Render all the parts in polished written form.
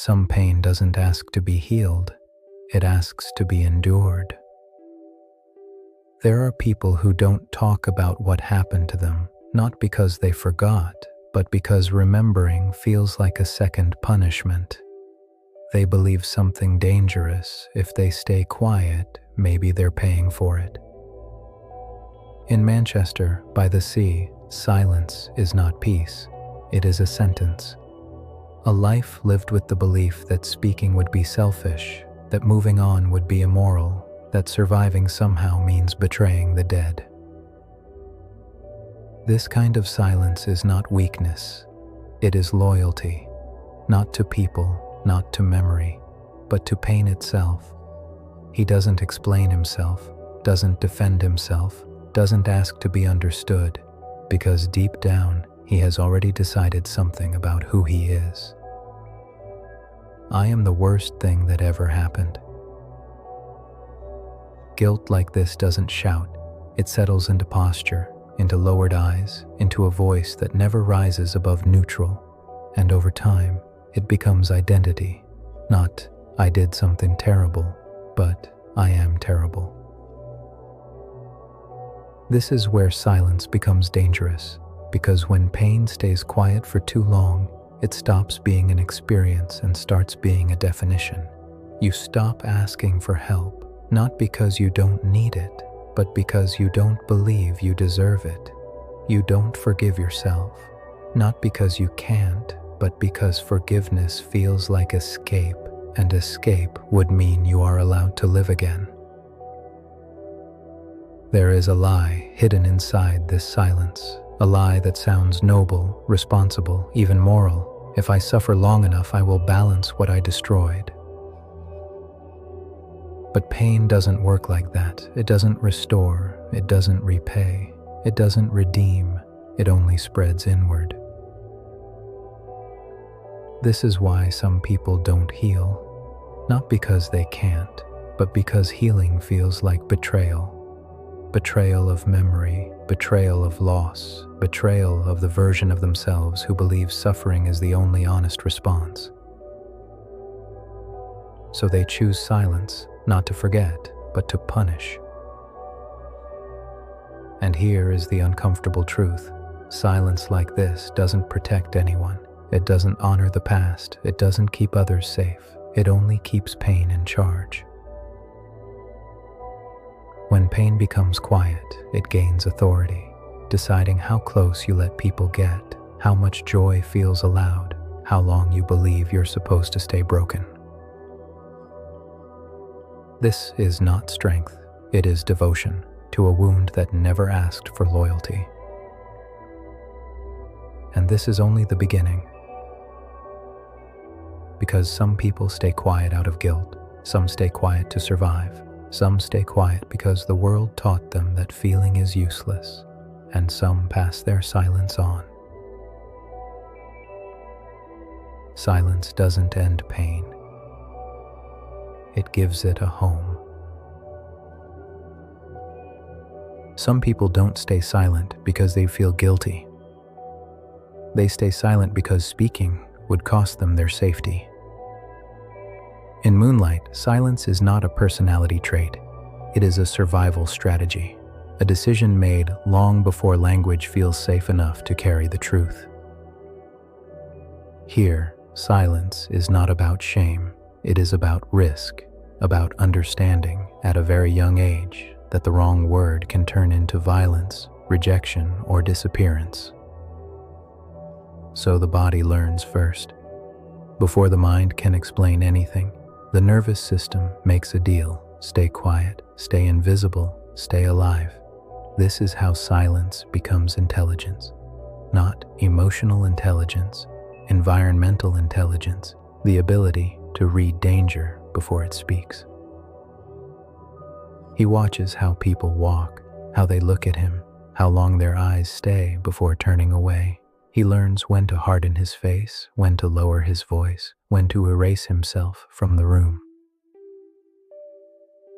Some pain doesn't ask to be healed, it asks to be endured. There are people who don't talk about what happened to them, not because they forgot, but because remembering feels like a second punishment. They believe something dangerous. If they stay quiet, maybe they're paying for it. In Manchester, by the sea, silence is not peace. It is a sentence. A life lived with the belief that speaking would be selfish, that moving on would be immoral, that surviving somehow means betraying the dead. This kind of silence is not weakness. It is loyalty, not to people, not to memory, but to pain itself. He doesn't explain himself, doesn't defend himself, doesn't ask to be understood, because deep down, he has already decided something about who he is. I am the worst thing that ever happened. Guilt like this doesn't shout. It settles into posture, into lowered eyes, into a voice that never rises above neutral. And over time, it becomes identity. Not, I did something terrible, but I am terrible. This is where silence becomes dangerous, because when pain stays quiet for too long, it stops being an experience and starts being a definition. You stop asking for help, not because you don't need it, but because you don't believe you deserve it. You don't forgive yourself, not because you can't, but because forgiveness feels like escape, and escape would mean you are allowed to live again. There is a lie hidden inside this silence, a lie that sounds noble, responsible, even moral. If I suffer long enough, I will balance what I destroyed. But pain doesn't work like that. It doesn't restore, it doesn't repay, it doesn't redeem, it only spreads inward. This is why some people don't heal, not because they can't, but because healing feels like betrayal. Betrayal of memory, betrayal of loss, betrayal of the version of themselves who believes suffering is the only honest response. So they choose silence, not to forget, but to punish. And here is the uncomfortable truth. Silence like this doesn't protect anyone. It doesn't honor the past. It doesn't keep others safe. It only keeps pain in charge. When pain becomes quiet, it gains authority, deciding how close you let people get, how much joy feels allowed, how long you believe you're supposed to stay broken. This is not strength, it is devotion to a wound that never asked for loyalty. And this is only the beginning. Because some people stay quiet out of guilt, some stay quiet to survive, some stay quiet because the world taught them that feeling is useless, and some pass their silence on. Silence doesn't end pain. It gives it a home. Some people don't stay silent because they feel guilty. They stay silent because speaking would cost them their safety. In Moonlight, silence is not a personality trait. It is a survival strategy, a decision made long before language feels safe enough to carry the truth. Here, silence is not about shame. It is about risk, about understanding at a very young age that the wrong word can turn into violence, rejection, or disappearance. So the body learns first. Before the mind can explain anything, the nervous system makes a deal. Stay quiet, stay invisible, stay alive. This is how silence becomes intelligence. Not emotional intelligence, environmental intelligence, the ability to read danger before it speaks. He watches how people walk, how they look at him, how long their eyes stay before turning away. He learns when to harden his face, when to lower his voice, when to erase himself from the room.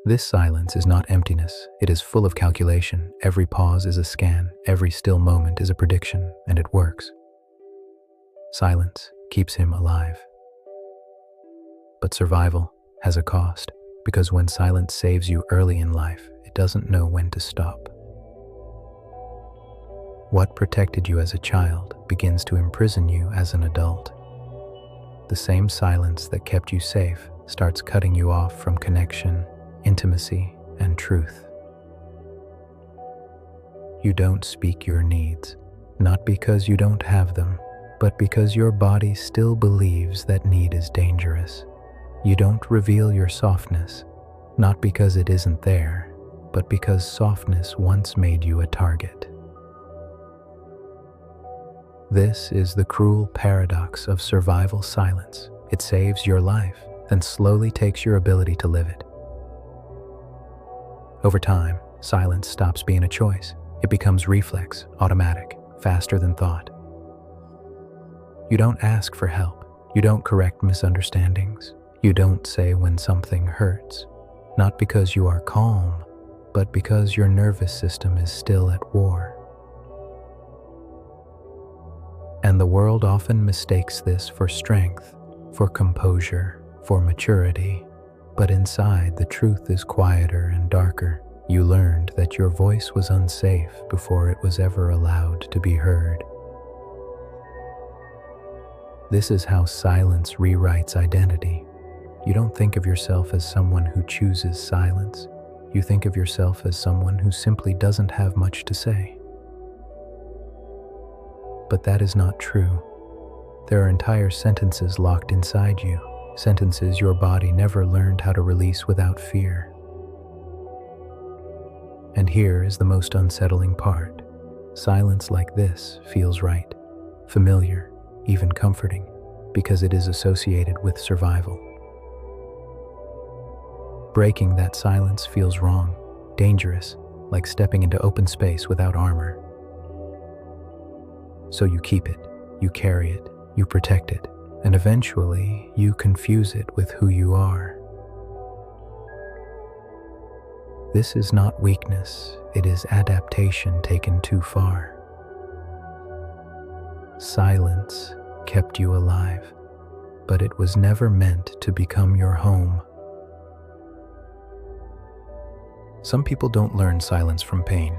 This silence is not emptiness, it is full of calculation. Every pause is a scan, every still moment is a prediction, and it works. Silence keeps him alive. But survival has a cost, because when silence saves you early in life, it doesn't know when to stop. What protected you as a child begins to imprison you as an adult. The same silence that kept you safe starts cutting you off from connection, intimacy, and truth. You don't speak your needs, not because you don't have them, but because your body still believes that need is dangerous. You don't reveal your softness, not because it isn't there, but because softness once made you a target. This is the cruel paradox of survival silence. It saves your life, then slowly takes your ability to live it. Over time, silence stops being a choice. It becomes reflex, automatic, faster than thought. You don't ask for help. You don't correct misunderstandings. You don't say when something hurts, not because you are calm, but because your nervous system is still at war. And the world often mistakes this for strength, for composure, for maturity. But inside, the truth is quieter and darker. You learned that your voice was unsafe before it was ever allowed to be heard. This is how silence rewrites identity. You don't think of yourself as someone who chooses silence. You think of yourself as someone who simply doesn't have much to say. But that is not true. There are entire sentences locked inside you, sentences your body never learned how to release without fear. And here is the most unsettling part. Silence like this feels right, familiar, even comforting, because it is associated with survival. Breaking that silence feels wrong, dangerous, like stepping into open space without armor. So you keep it, you carry it, you protect it, and eventually you confuse it with who you are. This is not weakness, it is adaptation taken too far. Silence kept you alive, but it was never meant to become your home. Some people don't learn silence from pain.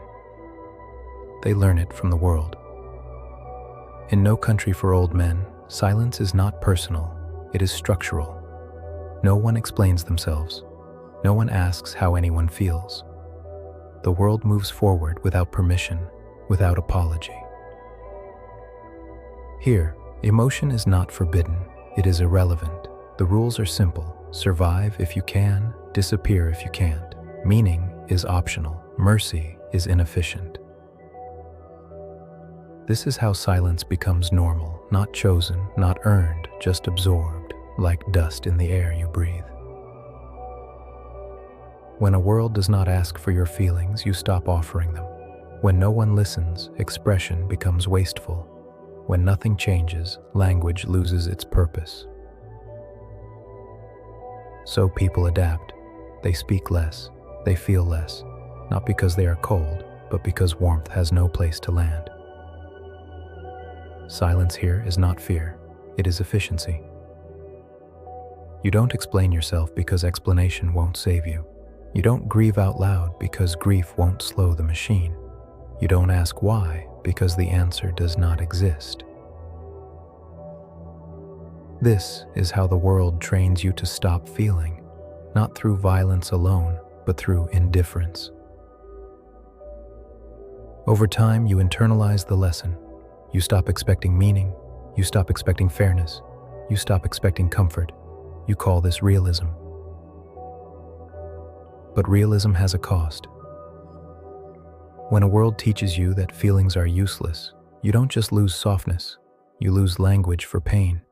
They learn it from the world. In No Country for Old Men, silence is not personal, it is structural. No one explains themselves. No one asks how anyone feels. The world moves forward without permission, without apology. Here, emotion is not forbidden, it is irrelevant. The rules are simple: survive if you can, disappear if you can't. Meaning is optional, mercy is inefficient. This is how silence becomes normal, not chosen, not earned, just absorbed, like dust in the air you breathe. When a world does not ask for your feelings, you stop offering them. When no one listens, expression becomes wasteful. When nothing changes, language loses its purpose. So people adapt. They speak less, they feel less, not because they are cold, but because warmth has no place to land. Silence here is not fear, it is efficiency. You don't explain yourself because explanation won't save you. You don't grieve out loud because grief won't slow the machine. You don't ask why because the answer does not exist. This is how the world trains you to stop feeling, not through violence alone, but through indifference. Over time, you internalize the lesson. You stop expecting meaning, you stop expecting fairness, you stop expecting comfort. You call this realism. But realism has a cost. When a world teaches you that feelings are useless, you don't just lose softness, you lose language for pain.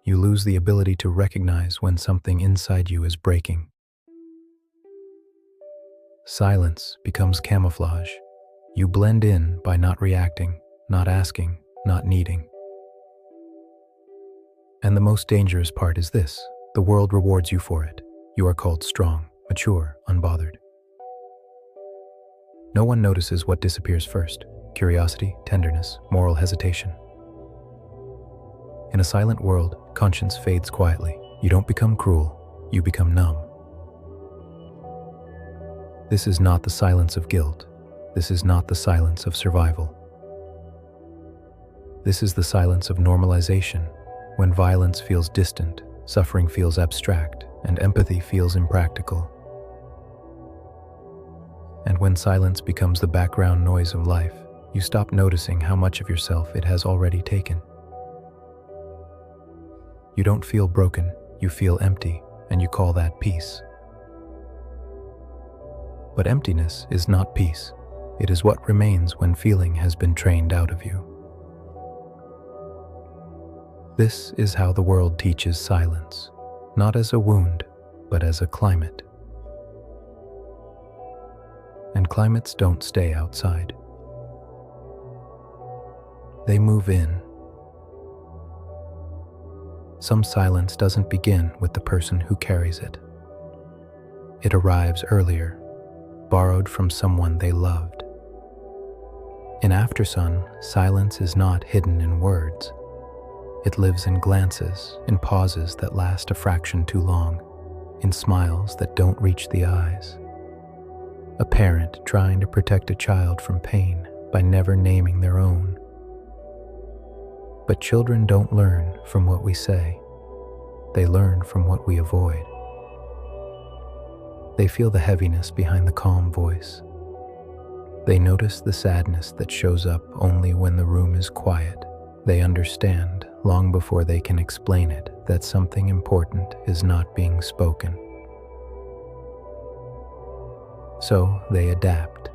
You lose the ability to recognize when something inside you is breaking. Silence becomes camouflage. You blend in by not reacting, not asking, not needing. And the most dangerous part is this: the world rewards you for it. You are called strong, mature, unbothered. No one notices what disappears first: curiosity, tenderness, moral hesitation. In a silent world, conscience fades quietly. You don't become cruel, you become numb. This is not the silence of guilt. This is not the silence of survival. This is the silence of normalization, when violence feels distant, suffering feels abstract, and empathy feels impractical. And when silence becomes the background noise of life, you stop noticing how much of yourself it has already taken. You don't feel broken, you feel empty, and you call that peace. But emptiness is not peace. It is what remains when feeling has been trained out of you. This is how the world teaches silence, not as a wound, but as a climate. And climates don't stay outside. They move in. Some silence doesn't begin with the person who carries it. It arrives earlier, borrowed from someone they loved. In Aftersun, silence is not hidden in words. It lives in glances, in pauses that last a fraction too long, in smiles that don't reach the eyes. A parent trying to protect a child from pain by never naming their own. But children don't learn from what we say. They learn from what we avoid. They feel the heaviness behind the calm voice. They notice the sadness that shows up only when the room is quiet. They understand, long before they can explain it, that something important is not being spoken. So they adapt.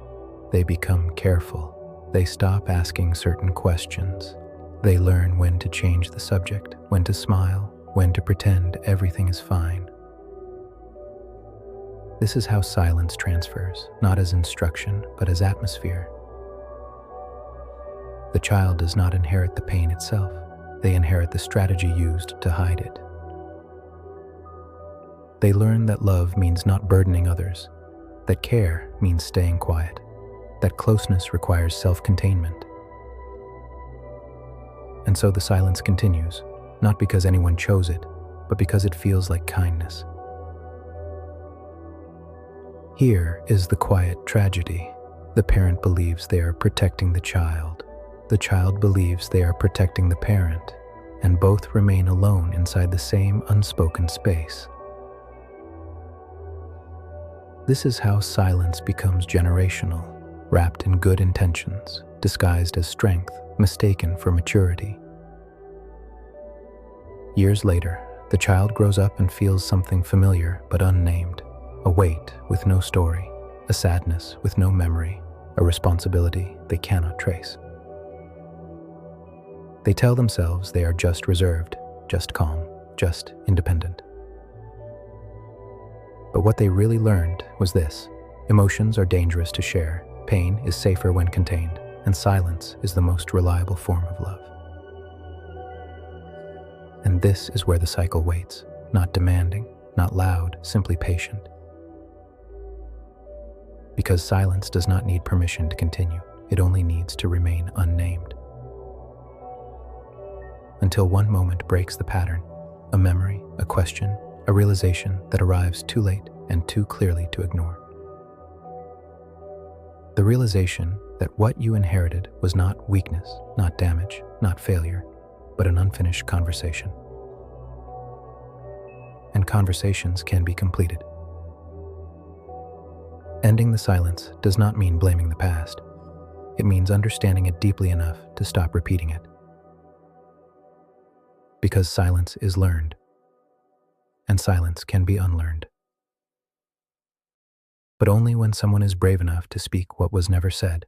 They become careful. They stop asking certain questions. They learn when to change the subject, when to smile, when to pretend everything is fine. This is how silence transfers, not as instruction, but as atmosphere. The child does not inherit the pain itself. They inherit the strategy used to hide it. They learn that love means not burdening others, that care means staying quiet, that closeness requires self-containment. And so the silence continues, not because anyone chose it, but because it feels like kindness. Here is the quiet tragedy. The parent believes they are protecting the child. The child believes they are protecting the parent, and both remain alone inside the same unspoken space. This is how silence becomes generational, wrapped in good intentions, disguised as strength, mistaken for maturity. Years later, the child grows up and feels something familiar but unnamed, a weight with no story, a sadness with no memory, a responsibility they cannot trace. They tell themselves they are just reserved, just calm, just independent. But what they really learned was this: emotions are dangerous to share, pain is safer when contained, and silence is the most reliable form of love. And this is where the cycle waits, not demanding, not loud, simply patient. Because silence does not need permission to continue, it only needs to remain unnamed. Until one moment breaks the pattern, a memory, a question, a realization that arrives too late and too clearly to ignore. The realization that what you inherited was not weakness, not damage, not failure, but an unfinished conversation. And conversations can be completed. Ending the silence does not mean blaming the past. It means understanding it deeply enough to stop repeating it. Because silence is learned, and silence can be unlearned. But only when someone is brave enough to speak what was never said.